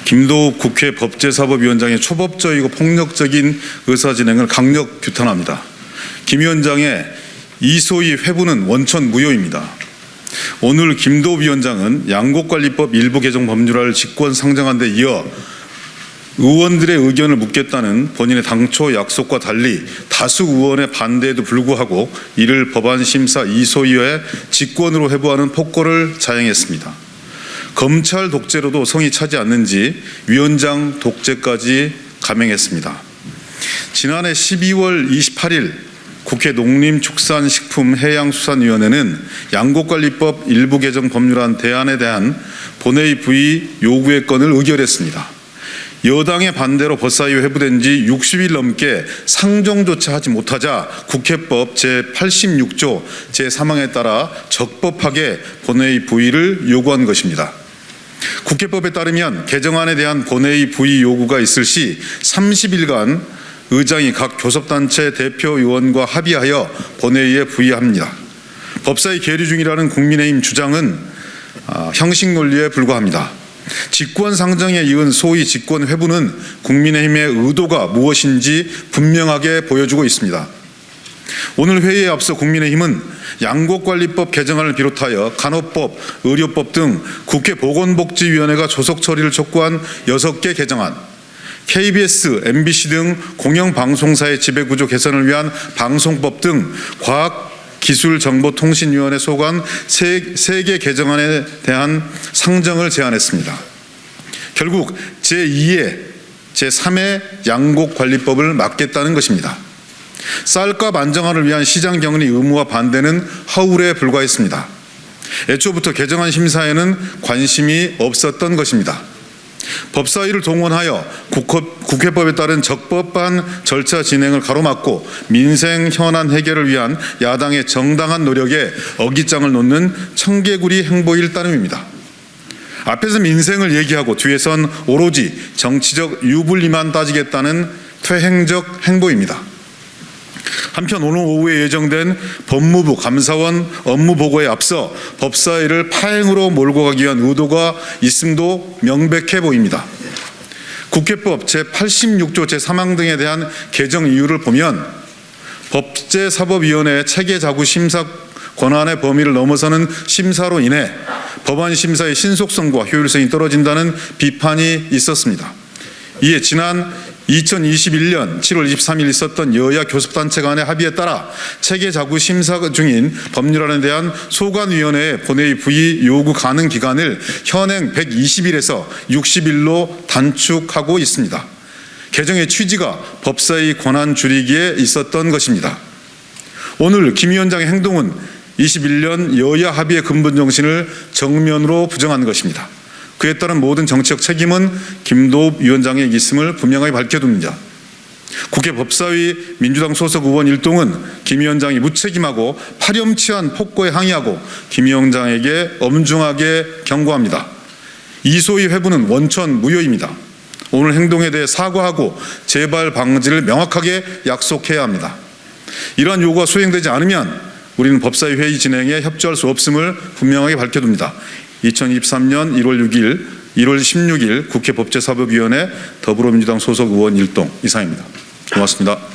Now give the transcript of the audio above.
김도읍 국회 법제사법위원장의 초법적이고 폭력적인 의사진행을 강력 규탄합니다. 김 위원장의 이소희 회부는 원천 무효입니다. 오늘 김도읍 위원장은 양곡관리법 일부 개정 법률안을 직권 상정한 데 이어 의원들의 의견을 묻겠다는 본인의 당초 약속과 달리 다수 의원의 반대에도 불구하고 이를 법안심사 이소희의 직권으로 회부하는 폭거를 자행했습니다. 검찰 독재로도 성이 차지 않는지 위원장 독재까지 감행했습니다. 지난해 12월 28일 국회 농림축산식품해양수산위원회는 양곡관리법 일부 개정 법률안 대안에 대한 본회의 부의 요구의 건을 의결했습니다. 여당의 반대로 법사위에 회부된 지 60일 넘게 상정조차 하지 못하자 국회법 제86조 제3항에 따라 적법하게 본회의 부의를 요구한 것입니다. 국회법에 따르면 개정안에 대한 본회의 부의 요구가 있을 시 30일간 의장이 각 교섭단체 대표 의원과 합의하여 본회의에 부의합니다. 법사위 계류 중이라는 국민의힘 주장은 형식 논리에 불과합니다. 직권 상정에 이은 소위 직권 회부는 국민의힘의 의도가 무엇인지 분명하게 보여주고 있습니다. 오늘 회의에 앞서 국민의힘은 양곡관리법 개정안을 비롯하여 간호법, 의료법 등 국회 보건복지위원회가 조속 처리를 촉구한 6개 개정안, KBS, MBC 등 공영방송사의 지배구조 개선을 위한 방송법 등 과학기술정보통신위원회 소관 3개 개정안에 대한 상정을 제안했습니다. 결국 제2의 제3의 양곡관리법을 막겠다는 것입니다. 쌀값 안정화를 위한 시장 격리 의무화 반대는 허울에 불과했습니다. 애초부터 개정안 심사에는 관심이 없었던 것입니다. 법사위를 동원하여 국회법에 따른 적법한 절차 진행을 가로막고 민생 현안 해결을 위한 야당의 정당한 노력에 어깃장을 놓는 청개구리 행보일 따름입니다. 앞에서 민생을 얘기하고 뒤에선 오로지 정치적 유불리만 따지겠다는 퇴행적 행보입니다. 한편 오늘 오후에 예정된 법무부 감사원 업무보고에 앞서 법사위를 파행으로 몰고 가기 위한 의도가 있음도 명백해 보입니다. 국회법 제86조 제3항 등에 대한 개정 이유를 보면 법제사법위원회의 체계자구 심사 권한의 범위를 넘어서는 심사로 인해 법안 심사의 신속성과 효율성이 떨어진다는 비판이 있었습니다. 이에 지난 2021년 7월 23일 있었던 여야 교섭단체 간의 합의에 따라 체계자구 심사 중인 법률안에 대한 소관위원회의 본회의 부의 요구 가능 기간을 현행 120일에서 60일로 단축하고 있습니다. 개정의 취지가 법사위 권한 줄이기에 있었던 것입니다. 오늘 김 위원장의 행동은 21년 여야 합의의 근본 정신을 정면으로 부정한 것입니다. 그에 따른 모든 정치적 책임은 김도읍 위원장에 있음을 분명하게 밝혀둡니다. 국회 법사위 민주당 소속 의원 일동은 김 위원장이 무책임하고 파렴치한 폭거에 항의하고 김 위원장에게 엄중하게 경고합니다. 이소희 회부는 원천 무효입니다. 오늘 행동에 대해 사과하고 재발 방지를 명확하게 약속해야 합니다. 이러한 요구가 수행되지 않으면 우리는 법사위 회의 진행에 협조할 수 없음을 분명하게 밝혀둡니다. 2023년 1월 6일, 1월 16일 국회 법제사법위원회 더불어민주당 소속 의원 일동 이상입니다. 고맙습니다.